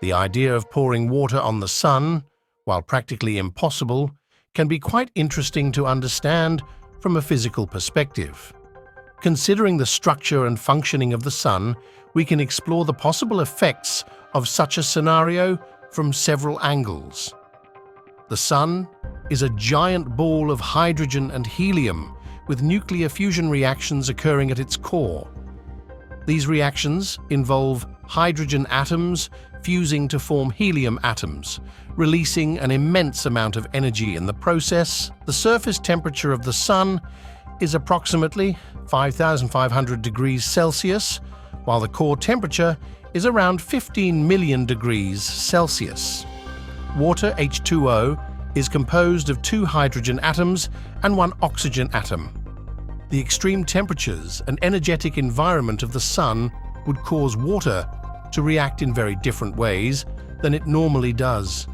The idea of pouring water on the sun, while practically impossible, can be quite interesting to understand from a physical perspective. Considering the structure and functioning of the sun, we can explore the possible effects of such a scenario from several angles. The sun is a giant ball of hydrogen and helium with nuclear fusion reactions occurring at its core. These reactions involve hydrogen atoms fusing to form helium atoms, releasing an immense amount of energy in the process. The surface temperature of the sun is approximately 5,500 degrees Celsius, while the core temperature is around 15 million degrees Celsius. Water, H2O, is composed of 2 hydrogen atoms and 1 oxygen atom. The extreme temperatures and energetic environment of the sun would cause water to react in very different ways than it normally does.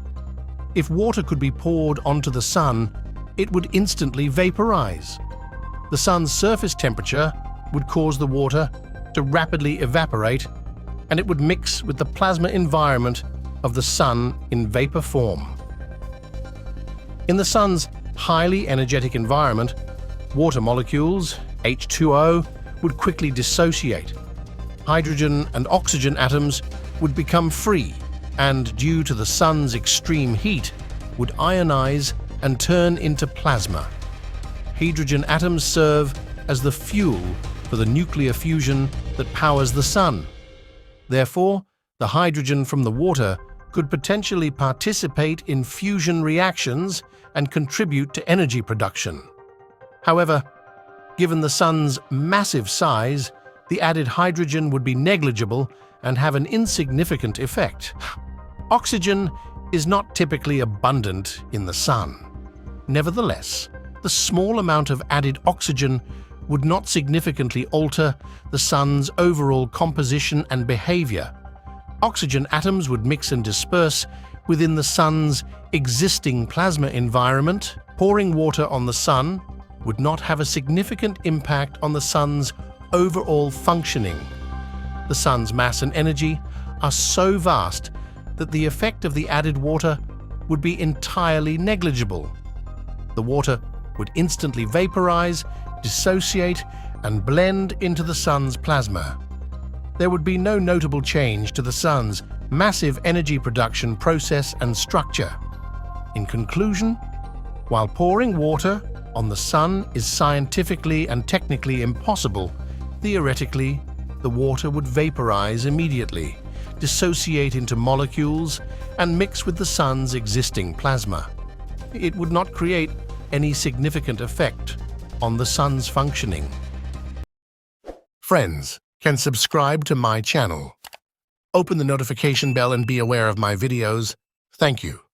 If water could be poured onto the sun, it would instantly vaporize. The sun's surface temperature would cause the water to rapidly evaporate, and it would mix with the plasma environment of the sun in vapor form. In the sun's highly energetic environment, water molecules, H2O, would quickly dissociate. Hydrogen and oxygen atoms would become free, and due to the sun's extreme heat, would ionize and turn into plasma. Hydrogen atoms serve as the fuel for the nuclear fusion that powers the sun. Therefore, the hydrogen from the water could potentially participate in fusion reactions and contribute to energy production. However, given the sun's massive size, the added hydrogen would be negligible and have an insignificant effect. Oxygen is not typically abundant in the sun. Nevertheless, the small amount of added oxygen would not significantly alter the sun's overall composition and behavior. Oxygen atoms would mix and disperse within the sun's existing plasma environment. Pouring water on the sun would not have a significant impact on the sun's overall functioning. The sun's mass and energy are so vast that the effect of the added water would be entirely negligible. The water would instantly vaporize, dissociate, and blend into the sun's plasma. There would be no notable change to the sun's massive energy production process and structure. In conclusion, while pouring water on the sun is scientifically and technically impossible, theoretically, the water would vaporize immediately, dissociate into molecules, and mix with the sun's existing plasma. It would not create any significant effect on the sun's functioning. Friends can subscribe to my channel. Open the notification bell and be aware of my videos. Thank you.